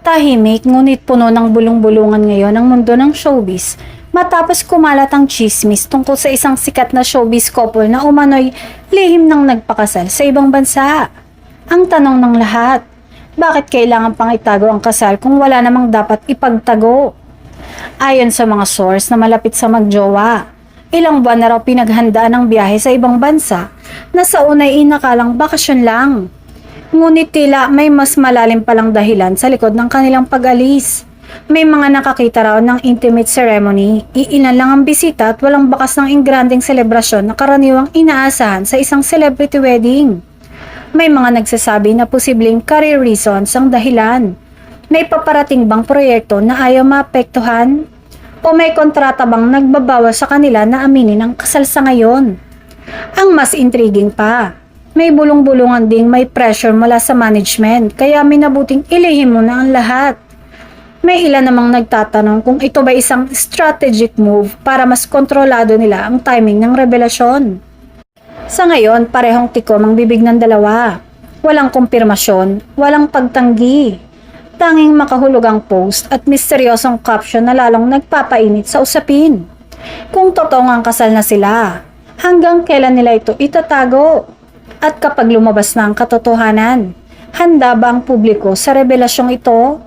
Tahimik ngunit puno ng bulong-bulungan ngayon ang mundo ng showbiz matapos kumalat ang chismis tungkol sa isang sikat na showbiz couple na umano'y lihim ng nagpakasal sa ibang bansa. Ang tanong ng lahat, bakit kailangan pang itago ang kasal kung wala namang dapat ipagtago? Ayon sa mga source na malapit sa magjowa, ilang buwan na raw pinaghandaan ang biyahe sa ibang bansa na sa unay inakalang bakasyon lang. Ngunit tila may mas malalim palang dahilan sa likod ng kanilang pag-alis. May mga nakakita raw ng intimate ceremony, iilan lang ang bisita at walang bakas ng ingranding selebrasyon na karaniwang inaasahan sa isang celebrity wedding. May mga nagsasabi na posibleng career reasons ang dahilan. May paparating bang proyekto na ayaw maapektuhan? O may kontrata bang nagbabawas sa kanila na aminin ang kasal sa ngayon? Ang mas intriguing pa, may bulong-bulungan ding may pressure mula sa management kaya minabuting ilihim mo na ang lahat. May ilan namang nagtatanong kung ito ba isang strategic move para mas kontrolado nila ang timing ng revelasyon. Sa ngayon, parehong tikom ang bibig ng dalawa. Walang kumpirmasyon, walang pagtanggi. Tanging makahulog ang post at misteryosong caption na lalong nagpapainit sa usapin. Kung totoo ang kasal na sila, hanggang kailan nila ito itatago? At kapag lumabas na ang katotohanan, handa ba ang publiko sa revelasyong ito?